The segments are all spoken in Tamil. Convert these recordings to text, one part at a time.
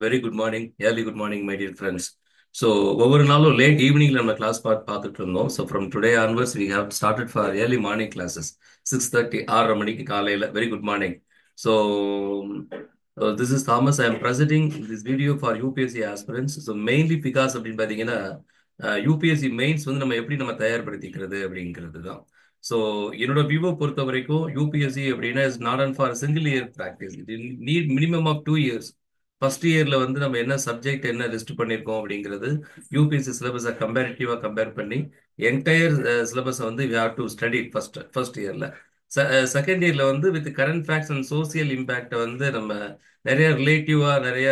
Very good morning, early good morning, my dear friends. So, ஒவ்வொரு நாளும் லேட் ஈவினிங்ல நம்ம கிளாஸ் பார்த்துட்டு இருந்தோம். So from today onwards we have started for early morning classes 6:30 6:30 மணிக்கு காலையில். Very good morning. So this is Thomas. I am presenting this video for UPSC aspirants. So mainly because அப்படின்னு பார்த்தீங்கன்னா யூபிஎஸ்சி மெயின்ஸ் வந்து நம்ம எப்படி தயார்படுத்திக்கிறது அப்படிங்கிறது தான். ஸோ என்னோட வியூவை பொறுத்த வரைக்கும் யூபிஎஸ்சி அப்படின்னா is not and for single year practice. It need minimum of 2 years. First இயர்ல வந்து நம்ம என்ன சப்ஜெக்ட் என்ன லிஸ்ட் பண்ணியிருக்கோம் அப்படிங்கிறது யூபிஎஸ்சி சிலபஸை கம்பேரிட்டிவா கம்பேர் பண்ணி என்டையர் சிலபஸை வந்து we have to study first இயர்ல. செகண்ட் இயர்ல வந்து with current facts and social இம்பாக்டை வந்து நம்ம நிறைய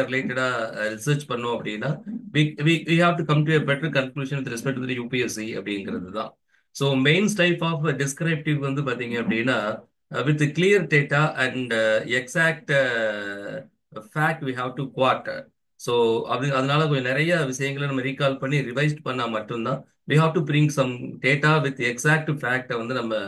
ரிலேட்டடா ரிசர்ச் பண்ணோம் அப்படின்னா we have to come to a better conclusion with respect to the UPSC அப்படிங்கிறது தான். So mains type of descriptive வந்து பாத்தீங்க அப்படின்னா with clear data and exact fact we have to quote. So அதனால கொஞ்சம் நிறைய விஷயங்களை நம்ம ரீகால் பண்ணி ரிவைஸ்ட் பண்ணா மட்டும்தான் we have to bring some data with exact ஃபேக்டை வந்து நம்ம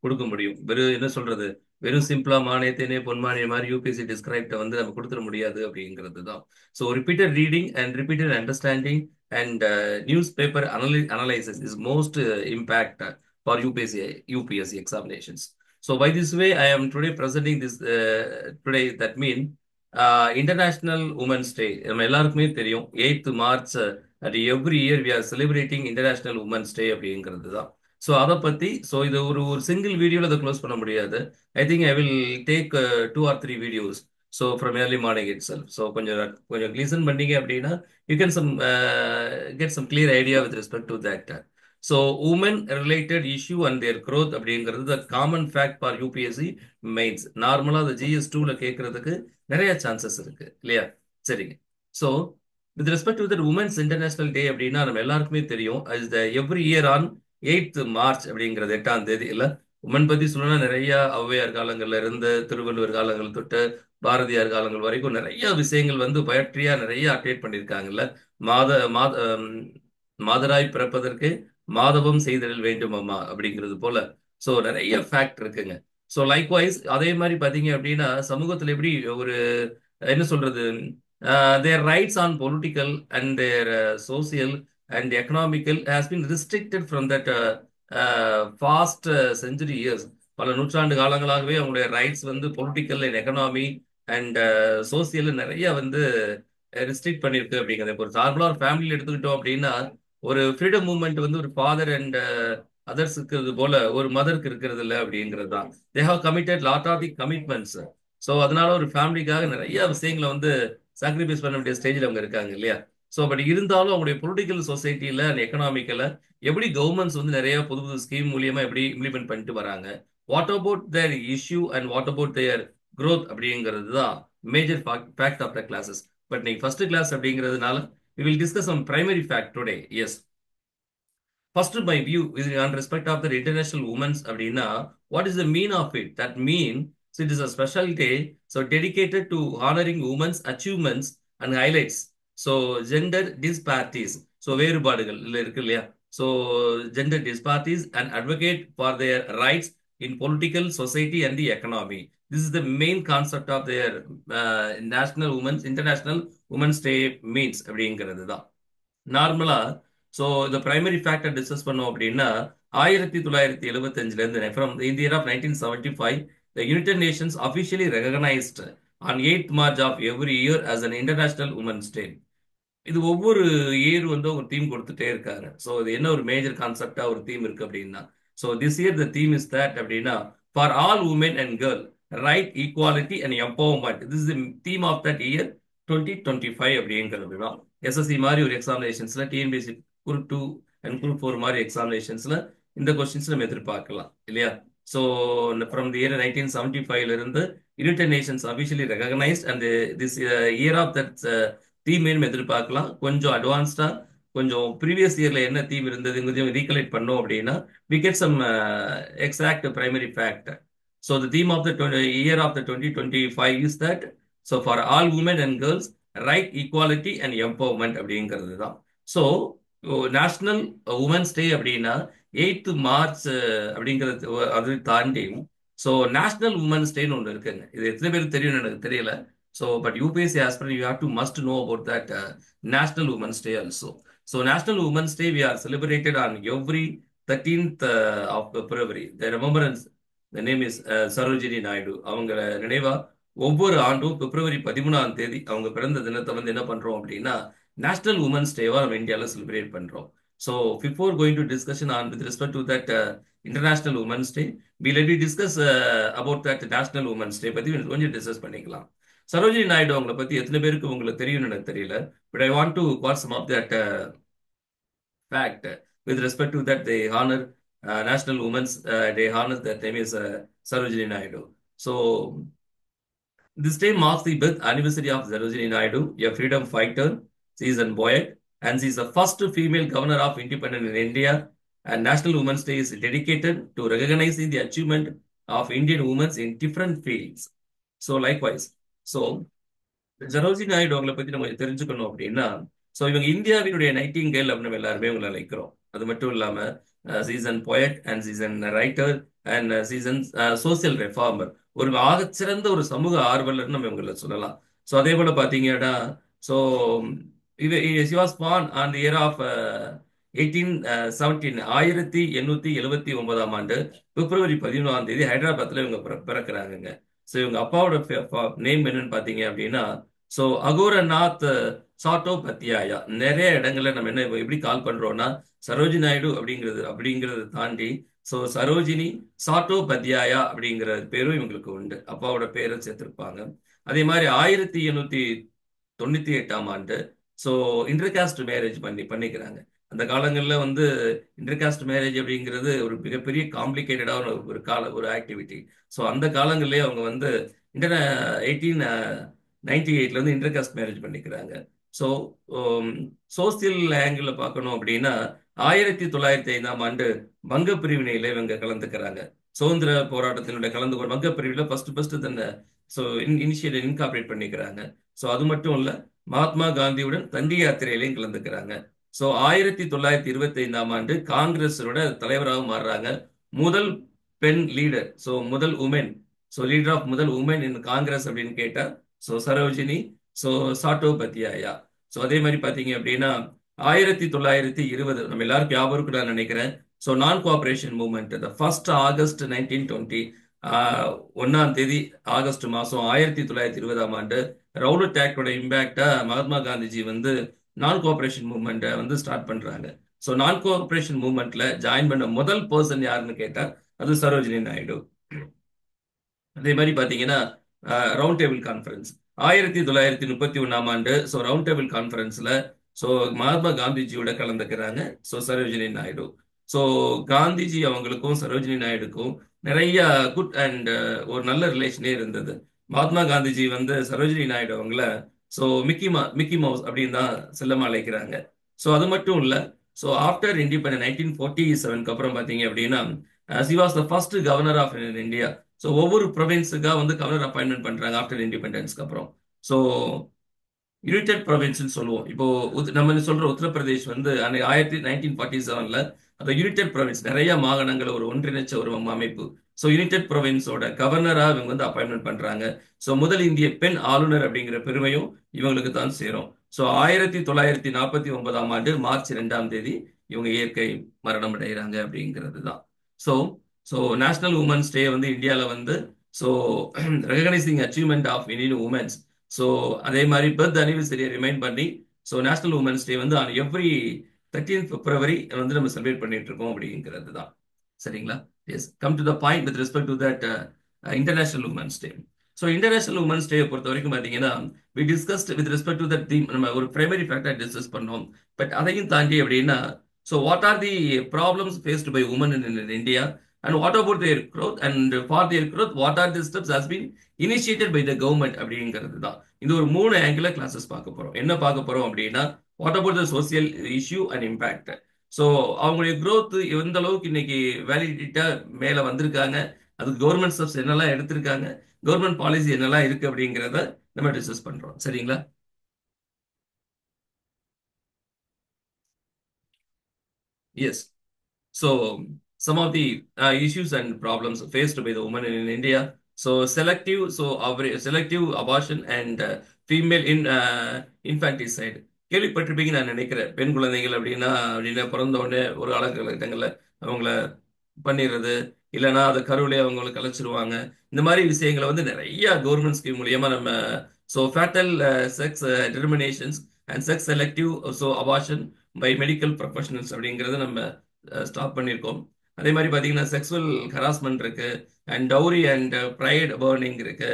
கொடுக்க முடியும். வெறும் என்ன சொல்றது, வெறும் சிம்பிளா மானே தேனே பொன்மானே மாதிரி யூபிஎஸ்சி டிஸ்கிரைப்டை வந்து நம்ம கொடுத்துட முடியாது அப்படிங்கிறது தான். So repeated reading and repeated understanding and newspaper analysis is most impact for UPSC examinations. So by this way, I am today presenting this today. That mean International Women's Day. நம்ம எல்லாருக்குமே தெரியும் 8th March at every year we are celebrating International Women's Day அப்படிங்கிறது தான். ஸோ அதை பத்தி இது ஒரு ஒரு சிங்கிள் வீடியோல அதை க்ளோஸ் பண்ண முடியாது. I think I will take 2 or 3 videos. So from early morning it self. So கொஞ்சம் கொஞ்சம் லிசன் பண்ணீங்க அப்படின்னா you can get some clear idea with respect to that. So women related issue and their growth அப்படிங்கிறது the common fact for UPSC mains. நார்மலா the GS2ல கேட்கறதுக்கு நிறைய சான்சஸ் இருக்கு இல்லையா? சரிங்க. So with respect to the Women's International Day அப்படின்னா நம்ம எல்லாருக்குமே தெரியும் as the every year on 8th March அப்படிங்கிறது 8ஆம் தேதி இல்ல. உமன் பத்தி சொல்லணும்னா நிறைய ஔவையார் காலங்கள்ல இருந்து திருவள்ளுவர் காலங்கள் தொட்டு பாரதியார் காலங்கள் வரைக்கும் நிறைய விஷயங்கள் வந்து பயற்றியா நிறைய அப்டேட் பண்ணியிருக்காங்கல்ல. மாத மாத மாதராய் பிறப்பதற்கு மாதவம் செய்தல் வேண்டும் அம்மா அப்படிங்கிறது போல. ஸோ நிறைய ஃபேக்ட் இருக்குங்க. ஸோ லைக்வைஸ் அதே மாதிரி பார்த்தீங்க அப்படின்னா சமூகத்தில் எப்படி ஒரு என்ன சொல்றது, their rights on political and their social and economical has been restricted from that past century years. பல நூற்றாண்டு காலங்களாகவே அவங்களுடைய ரைட்ஸ் வந்து political and economy and social நிறைய வந்து ரெஸ்ட்ரிக்ட் பண்ணிருக்கு அப்படிங்கிறது. இப்போ ஒரு நார்மலா ஒரு ஃபேமிலியில் எடுத்துக்கிட்டோம் அப்படின்னா ஒரு ஃப்ரீடம் மூவ்மெண்ட் வந்து ஒரு ஃபாதர் அண்ட் அதர்ஸ் இருக்கிறது போல ஒரு மதருக்கு இருக்கிறது இல்லை அப்படிங்கிறது தான். They have committed lot of the commitments. So அதனால ஒரு ஃபேமிலிக்காக நிறைய விஷயங்களை வந்து சாக்ரிஃபைஸ் பண்ண வேண்டிய ஸ்டேஜில் அவங்க இருக்காங்க இல்லையா? ஸோ பட் இருந்தாலும் அவங்களுடைய பொலிட்டிக்கல் சொசைட்டியில் அண்ட் எக்கனாமிக்கல எப்படி கவர்மெண்ட்ஸ் வந்து நிறைய புது புது ஸ்கீம் மூலியமா எப்படி இம்ப்ளிமெண்ட் பண்ணிட்டு வராங்க, what about their issue and what about their growth அப்படிங்கிறது தான் major fact of the classes. But நீங்க ஃபர்ஸ்ட் கிளாஸ் அப்படிங்கிறதுனால we will discuss some primary fact today. Yes. First, my view is on respect of the International Women's அப்படின்னா what is the mean of it? That mean, so it is a special day, so dedicated to honoring women's achievements and highlights. So gender disparities. So வேறுபாடுகள் இருக்கு இல்லையா? So gender disparities and advocate for their rights in political, society and the economy. This is the main concept of their International Women's Day means அப்படிங்கிறது தான். நார்மலா ஸோ இந்த பிரைமரி ஃபேக்டர் டிஸ்கஸ் பண்ணோம் அப்படின்னா 1975 ஃப்ரம் இந்த year of 1975 the United Nations officially recognized on 8th March of every year as an International Women's Day. இது ஒவ்வொரு இயர் வந்து ஒரு தீம் கொடுத்துட்டே இருக்காங்க. ஸோ இது என்ன ஒரு மேஜர் கான்செப்டா ஒரு தீம் இருக்கு அப்படின்னா so this year the theme is that அப்படின்னா for all women and girl right equality and empowerment. This is theme of that year 2025 அப்படிங்கிறது தான். எஸ்எஸ்சி மாதிரி ஒரு எக்ஸாமினேஷன்ஸ்ல டிஎன்பிஎஸ்சி குரூப் 2 அண்ட் குரூப் 4 மாதிரி எக்ஸாமினேஷன்ஸ்ல இந்த கொஸ்டின்ஸ் நம்ம எதிர்பார்க்கலாம் இல்லையா? ஸோ ஃப்ரம் தி இயர் 1975 இருந்து United Nations officially recognised and this year of that theme எதிர்பார்க்கலாம். கொஞ்சம் அட்வான்ஸ்டா கொஞ்சம் ப்ரீவியஸ் இயர்ல என்ன தீம் இருந்தது கொஞ்சம் ரீகலெக்ட் பண்ணோம் அப்படின்னா we get some exact primary fact. So the theme of the year of the 2025 is that so for all women and girls right equality and empowerment அப்படிங்கிறது தான். ஸோ நேஷனல் உமன்ஸ் டே அப்படின்னா 8th March அப்படிங்கிறது அது தாண்டி ஸோ நேஷனல் உமன்ஸ் டேன்னு ஒன்று இருக்குங்க. இது எத்தனை பேருக்கு தெரியும்னு எனக்கு தெரியல. But UPSC aspirant, you have to must know about that National Women's Day also. So National Women's Day, we are celebrated on every 13th of February. The remembrance, the name is Sarojini Naidu. அவங்கள நினைவா ஒவ்வொரு ஆண்டும் பிப்ரவரி 13ஆம் தேதி அவங்க பிறந்த தினத்தை வந்து என்ன பண்றோம் அப்படின்னா நேஷனல் உமன்ஸ் டேவா நம்ம இந்தியாவில் செலிப்ரேட் பண்றோம். So before going to discussion on with respect to that international women's day, we let we discuss about that national women's day பத்தி கொஞ்சம் டிஸ்கஸ் பண்ணிக்கலாம். சரோஜினி நாயுடு அவங்கள பத்தி எத்தனை பேருக்கு உங்களுக்கு தெரியும்னு எனக்கு தெரியல. But I want to got some of that fact with respect to that they honor National Women's Day honors that name is Sarojini Naidu. So this day marks the birth anniversary of Sarojini Naidu, a freedom fighter. She is a poet and she is the first female governor of independence in India. And National Women's Day is dedicated to recognizing the achievement of Indian women in different fields. So likewise, so Sarojini Naidu அவங்களை பத்தி நம்ம தெரிஞ்சுக்கணும் அப்படின்னா, ஸோ இவங்க இந்தியாவினுடைய நைட்டிங்கேல் அப்படின்னு நம்ம எல்லாருமே உங்களை அழைக்கிறோம். அது மட்டும் இல்லாம seasoned poet and seasoned writer and seasoned social reformer, ஒரு ஆகச்சிறந்த ஒரு சமூக ஆர்வலர் நம்ம இவங்களை சொல்லலாம். ஸோ அதே போல பாத்தீங்கன்னா, ஸோ இது she was born on the year of 1817 1879 பிப்ரவரி 11 ஹைதராபாத்ல இவங்க பிறக்கிறாங்க. ஸோ இவங்க அப்பாவோட நேம் என்னன்னு பாத்தீங்க அப்படின்னா, ஸோ அகோரநாத் சாட்டோபத்யாயா. நிறைய இடங்கள்ல நம்ம என்ன எப்படி கால் பண்றோம்னா சரோஜினி நாயுடு அப்படிங்கிறது தாண்டி ஸோ சரோஜினி சாட்டோபத்யாயா அப்படிங்கிற பேரும் இவங்களுக்கு உண்டு. அப்பாவோட பேரை சேர்த்திருப்பாங்க. அதே மாதிரி 1898 ஸோ இன்டர்காஸ்ட் மேரேஜ் பண்ணிக்கிறாங்க. அந்த காலங்களில் வந்து இன்டர்காஸ்ட் மேரேஜ் அப்படிங்கிறது ஒரு மிகப்பெரிய காம்ப்ளிகேட்டடான ஒரு ஆக்டிவிட்டி. ஸோ அந்த காலங்களிலே அவங்க வந்து 1898 வந்து இன்டர்காஸ்ட் மேரேஜ் பண்ணிக்கிறாங்க. ஸோ சோசியல் ஆங்கிள் பார்க்கணும் அப்படின்னா 1905 வங்க பிரிவினையில இவங்க கலந்துக்கிறாங்க. சுதந்திர போராட்டத்தினுடைய வங்க பிரிவில் ஃபர்ஸ்ட் தன்னை ஸோ இனிஷியேட் இன்கார்பரேட் பண்ணிக்கிறாங்க. ஸோ அது மட்டும் இல்ல, மகாத்மா காந்தியுடன் தண்டி யாத்திரையிலையும் கலந்துக்கிறாங்க. ஸோ 1925 காங்கிரஸோட தலைவராக மாறுறாங்க. முதல் பெண் லீடர், ஸோ முதல் உமன், ஸோ லீடர் ஆஃப் முதல் உமன் இன் காங்கிரஸ் அப்படின்னு கேட்டா ஸோ சரோஜினி ஸோ சாட்டோபத்யாயா. ஸோ அதே மாதிரி பாத்தீங்க அப்படின்னா 1920 நம்ம எல்லாருக்கும் ஞாபகம் இருக்குன்னு நான் நினைக்கிறேன். ஸோ நான் கோஆபரேஷன் மூவ்மெண்ட் ஃபர்ஸ்ட் ஆகஸ்ட் 1920 1ஆம் தேதி ஆகஸ்ட் மாசம் 1920 ரவுலட் ஆக்டோட இம்பாக்டா மகாத்மா காந்திஜி வந்து நான் கோஆபரேஷன் மூவ்மெண்ட்டை வந்து ஸ்டார்ட் பண்றாங்க. ஸோ நான் கோஆபரேஷன் மூவ்மெண்ட்ல ஜாயின் பண்ண முதல் பர்சன் யாருன்னு கேட்டா அது சரோஜினி நாயுடு. அதே மாதிரி பாத்தீங்கன்னா round table conference 1931 so round table கான்ஃபரன்ஸ்ல ஸோ மகாத்மா காந்திஜியோட கலந்துக்கிறாங்க ஸோ சரோஜினி நாயுடு. ஸோ காந்திஜி அவங்களுக்கும் சரோஜினி நாயுடுக்கும் நிறைய குட் அண்ட் ஒரு நல்ல ரிலேஷனே இருந்தது. மகாத்மா காந்திஜி வந்து சரோஜினி நாயுடு அவங்கள ஸோ மிக்கி மவுஸ் அப்படின்னு தான் செல்லமா அழைக்கிறாங்க. ஸோ அது மட்டும் இல்ல, ஸோ ஆஃப்டர் இண்டிபெண்டன்ஸ் 1947 அப்புறம் பாத்தீங்க அப்படின்னா she was the first governor of India. So ஒவ்வொரு ப்ரொவின்ஸுக்காக வந்து கவர்னர் அப்பாயின்மெண்ட் பண்றாங்க ஆஃப்டர் இண்டிபெண்டன்ஸ்க்கு அப்புறம். ஸோ யுனைடெட் ப்ரொவின்ஸ் சொல்லுவோம். இப்போ நம்ம சொல்ற உத்தரப்பிரதேஷ் வந்து 1947 அந்த யுனைடெட் ப்ரொவின்ஸ் நிறைய மாகாணங்களை ஒரு ஒன்றிணைச்ச ஒரு அமைப்பு. ஸோ யுனைடெட் ப்ரொவின்ஸோட கவர்னரா இவங்க வந்து அப்பாயின்மெண்ட் பண்றாங்க. ஸோ முதல் இந்திய பெண் ஆளுநர் அப்படிங்கிற பெருமையும் இவங்களுக்கு தான் சேரும். ஸோ 1949 மார்ச் 2ஆம் தேதி இவங்க இயற்கை மரணம் அடைகிறாங்க அப்படிங்கிறது தான். So so national women's day வந்து இந்தியாவில் வந்து so recognising achievement of Indian women's. So அதே மாதிரி பர்த் அனிவர்சரியை ரிமைண்ட் பண்ணி ஸோ நேஷனல் உமன்ஸ் டே வந்து எவ்ரி 13th February வந்து நம்ம செலிப்ரேட் பண்ணிட்டு இருக்கோம் அப்படிங்கிறது தான். சரிங்களா? Yes, come to the point with respect to that international women's day. So international women's day பொறுத்த வரைக்கும் பார்த்தீங்கன்னா we discussed with respect to that theme. நம்ம ஒரு பிரைமரி ஃபேக்டர் டிஸ்கஸ் பண்ணோம். பட் அதையும் தாண்டி அப்படின்னா so what are the problems faced by women in India and what about their growth, and for their growth what are the steps has been initiated by the government அப்படிங்கிறது தான். இது ஒரு 3 ஆங்கிள் கிளாஸஸ் பார்க்க போறோம். என்ன பார்க்க போறோம் அப்படின்னா what about the social issue and impact. So அவங்களுடைய growth எந்த அளவுக்கு இன்னைக்கு வேலிடிட்டா மேல வந்திருக்காங்க, அதுக்கு கவர்மெண்ட் ஸ்டெப்ஸ் என்னெல்லாம் எடுத்திருக்காங்க, கவர்மெண்ட் பாலிசி என்னெல்லாம் இருக்கு அப்படிங்கிறத நம்ம டிஸ்கஸ் பண்றோம். சரிங்களா? S. So some of the issues and problems faced by the women in India. So selective selective abortion and female infanticide கேள்விப்பட்டிருப்பீங்கன்னு நான் நினைக்கிறேன். பெண் குழந்தைகள் அப்படின்னா பிறந்த உடனே ஒரு காலகட்டங்களில் அவங்கள பண்ணிடுறது, இல்லைன்னா அதை கருவிலே அவங்களை கலைச்சிருவாங்க. இந்த மாதிரி விஷயங்களை வந்து நிறைய கவர்மெண்ட் ஸ்கீம் மூலியமா நம்ம foetal sex determinations and sex selective abortion by medical professionals அப்படிங்கறத நம்ம ஸ்டாப் பண்ணியிருக்கோம். அதே மாதிரி பார்த்தீங்கன்னா செக்ஸுவல் ஹராஸ்மெண்ட் இருக்கு and dowry and bride burning இருக்கு.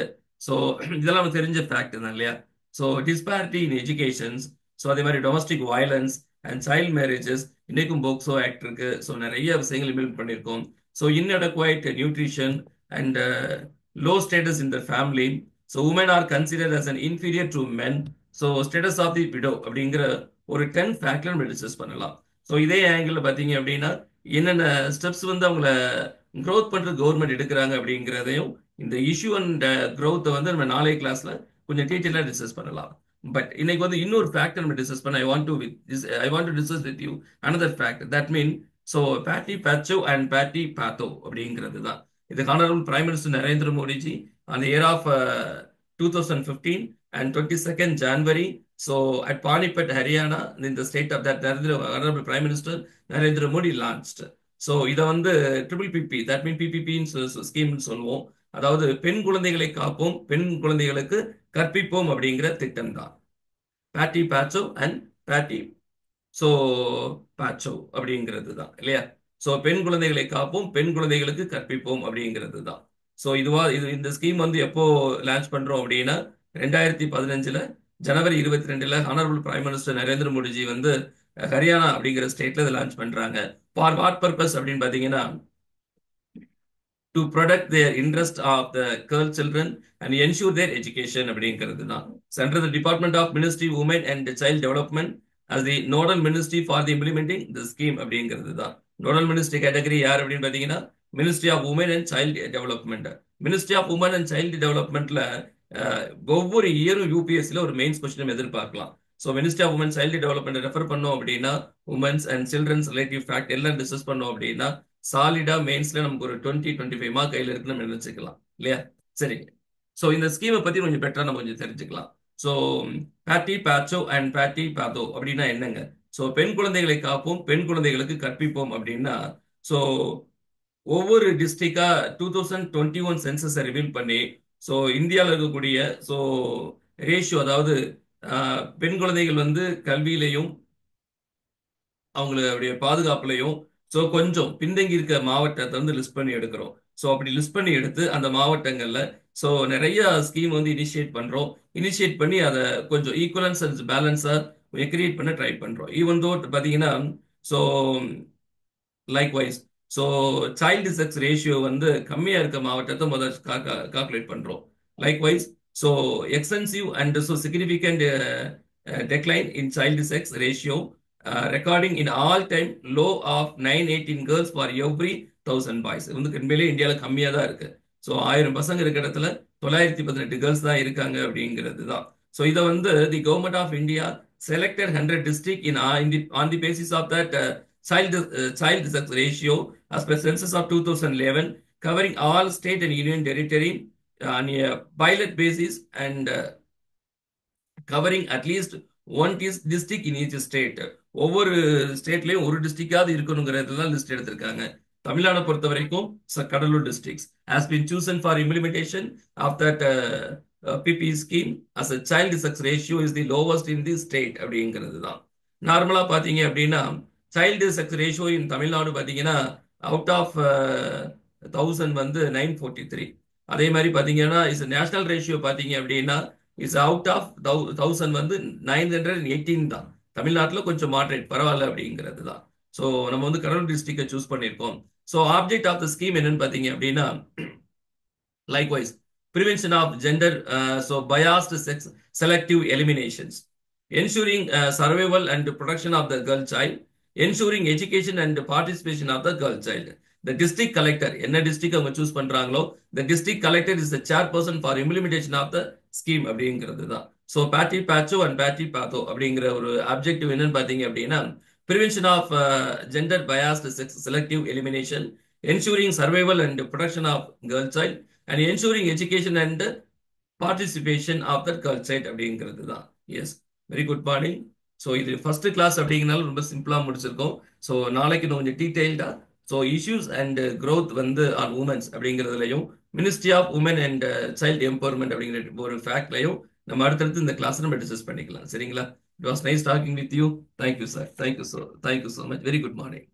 ஸோ இதெல்லாம் நமக்கு தெரிஞ்ச ஃபேக்ட் தான் இல்லையா? So disparity in educations, so அதே மாதிரி domestic violence and child marriages, இன்னைக்கும் போக்சோ ஆக்ட் இருக்கு. ஸோ நிறைய விஷயங்கள் இம்ப்ளிமெண்ட் பண்ணியிருக்கோம். So inadequate nutrition and low status in the family. So women R considered as an inferior to men. So status of the widow அப்படிங்கிற ஒரு 10 ஃபேக்டர் நம்ம டிஸ்கஸ் பண்ணலாம். ஸோ இதே ஆங்கிள் பார்த்தீங்க அப்படின்னா என்னென்ன ஸ்டெப்ஸ் வந்து அவங்கள க்ரோத் பண்றது கவர்மெண்ட் எடுக்கிறாங்க அப்படிங்கிறதையும், இந்த இஷ்யூ அண்ட் க்ரோத்தை வந்து நம்ம நாளைய கிளாஸ்ல கொஞ்சம் டீட்டெயிலாக டிஸ்கஸ் பண்ணலாம். பட் இன்னைக்கு வந்து இன்னொரு ஃபேக்டர் நம்ம டிஸ்கஸ் பண்ண ஐ want to discuss with you another fact that mean பேட்டி பேச்சோ அண்ட் பேட்டி பேத்தோ அப்படிங்கிறது தான். இது honourable prime minister Narendra Modiji அந்த year of 2015 and 22nd January, so at Panipat, Haryana, in the state of that, Honorable Prime Minister Narendra Modi launched. So இதை வந்து ட்ரிபிள் பிபி, தட் மீன் பிபிபின்னு ஸ்கீம்னு சொல்லுவோம். அதாவது பெண் குழந்தைகளை காப்போம், பெண் குழந்தைகளுக்கு கற்பிப்போம் அப்படிங்கிற திட்டம் தான் பேட்டி பேச்சோ அண்ட் பேட்டி ஸோ பேச்சோ அப்படிங்கிறது தான் இல்லையா? ஸோ பெண் குழந்தைகளை காப்போம், பெண் குழந்தைகளுக்கு கற்பிப்போம் அப்படிங்கிறது தான். ஸோ இந்த ஸ்கீம் வந்து எப்போ லான்ச் பண்றோம் அப்படின்னா 2015 ஜனவரி 22 honourable prime minister Narendra Modiji வந்து ஹரியானா அப்படிங்கிற ஸ்டேட்ல இதை லான்ச் பண்றாங்க. ஃபார் வாட் பர்பஸ் அப்படின்னு பாத்தீங்கன்னா to protect their interest of the girl children and ensure their education அப்படிங்கிறது தான். Central department of ministry women and child development as the nodal ministry for the implementing the scheme அப்படிங்கிறது தான். நோடல் மினிஸ்ட்ரி கேட்டகரி யார் அப்படின்னு பாத்தீங்கன்னா ministry of women and child development. Ministry of women and child டெவலப்மெண்ட்ல ஒவ்வொரு இயரும் யூபிஎஸ்சில ஒரு மெயின்ஸ் கொஸ்டின் எதிர்பார்க்கலாம். So ministry of women child development refer பண்ணோம் அப்படின்னா women's and children's relative fact எல்லாம் டிஸ்கஸ் பண்ணோம் அப்படின்னா சாலிடா மெயின்ஸ்ல நமக்கு ஒரு 20-25 மார்க் கையில் இருக்குன்னு நம்ம நினைச்சுக்கலாம் இல்லையா? சரி, ஸோ இந்த ஸ்கீமை பத்தி கொஞ்சம் பெட்டரா நம்ம கொஞ்சம் தெரிஞ்சுக்கலாம். ஸோ பேட்டி பேச்சோ அண்ட் பேட்டி பேத்தோ அப்படின்னா என்னங்க? ஸோ பெண் குழந்தைகளை காப்போம், பெண் குழந்தைகளுக்கு கற்பிப்போம் அப்படின்னா ஸோ ஒவ்வொரு டிஸ்ட்ரிக்டா 2021 சென்சஸை ரிவீல் பண்ணி ஸோ இந்தியாவில் இருக்கக்கூடிய ஸோ ரேஷியோ, அதாவது பெண் குழந்தைகள் வந்து கல்வியிலையும் அவங்களுடைய பாதுகாப்புலையும் ஸோ கொஞ்சம் பின்தங்கி இருக்க மாவட்டத்தை வந்து லிஸ்ட் பண்ணி எடுக்கிறோம். ஸோ அப்படி லிஸ்ட் பண்ணி எடுத்து அந்த மாவட்டங்கள்ல ஸோ நிறைய ஸ்கீம் வந்து இனிஷியேட் பண்ணி அதை கொஞ்சம் ஈக்குவலன்ஸ் அண்ட் பேலன்ஸா கிரியேட் பண்ண ட்ரை பண்றோம். ஈவன் தோ பார்த்தீங்கன்னா so likewise so child sex ratio வந்து கம்மியா இருக்க மாவட்டத்தை முதல் கால்குலேட் பண்றோம். Likewise so extensive and so significant decline in child sex ratio, recording in all time low of 918 girls for every 1000 boys. வந்து உண்மையிலே இந்தியாவில் கம்மியாக தான் இருக்கு. ஸோ 1000 பசங்க இருக்க இடத்துல 918 கேர்ள்ஸ் தான் இருக்காங்க அப்படிங்கிறது தான். ஸோ இதை வந்து the government of India selected 100 district on the basis of that child sex ratio as per census of 2011, covering all state and union territory on a pilot basis and covering at least one district in each state. ஒவ்வொரு ஸ்டேட்லயும் ஒரு டிஸ்ட்ரிக்டாவது இருக்கணுங்கிறதுலாம் லிஸ்ட் எடுத்திருக்காங்க. தமிழ்நாடு பொறுத்த வரைக்கும் Cuddalore districts has been chosen for implementation of that PP scheme as a child sex ratio is the lowest in the state அப்படிங்கிறது தான். நார்மலா பாத்தீங்க அப்படின்னா சைல்டு செக்ஸ் ரேஷியோ இன் தமிழ்நாடு பாத்தீங்கன்னா அவுட் ஆஃப் 1000 வந்து 943. அதே மாதிரி பாத்தீங்கன்னா இஸ் நேஷனல் ரேஷியோ பாத்தீங்க அப்படின்னா இஸ் அவுட் ஆஃப் 1000 வந்து 918 தான். தமிழ்நாட்டில் கொஞ்சம் மாட்ரேட் பரவாயில்ல அப்படிங்கிறது தான். ஸோ நம்ம வந்து கடலூர் டிஸ்ட்ரிக்டை சூஸ் பண்ணியிருக்கோம். So object of the scheme என்னன்னு பார்த்தீங்க அப்படின்னா likewise prevention of gender so biased sex selective eliminations, ensuring survival and protection of the girl child, ensuring education and participation of the girl child. The district collector, என்ன டிஸ்ட்ரிக்ட் அவங்க சூஸ் பண்றாங்களோ the district collector is the chairperson for implementation of the scheme அப்படிங்கிறது தான். ஸோ பேட்டி பேச்சோ அண்ட் பேட்டி பேத்தோ அப்படிங்கிற ஒரு அப்ஜெக்டிவ் என்னன்னு பார்த்தீங்க அப்படின்னா prevention of gender biased sex selective elimination, ensuring survival and protection of girl child, and ensuring education and participation of the culture அப்படிங்கிறது தான். Yes, very good morning. So இது ஃபர்ஸ்ட் கிளாஸ் அப்படிங்கிறனால ரொம்ப சிம்பிளா முடிச்சிருக்கோம். ஸோ நாளைக்கு இன்னும் கொஞ்சம் டீடைல்டா ஸோ இஷ்யூஸ் அண்ட் growth வந்து ஆன் உமன்ஸ் அப்படிங்கிறதுலையும் ministry of women and child empowerment அப்படிங்கிற ஒரு ஃபேக்ட்லையும் நம்ம அடுத்தடுத்து இந்த கிளாஸ் நம்ம டிஸ்கஸ் பண்ணிக்கலாம். சரிங்களா? It was nice talking with you. Thank you sir. Thank you so much. Very good morning.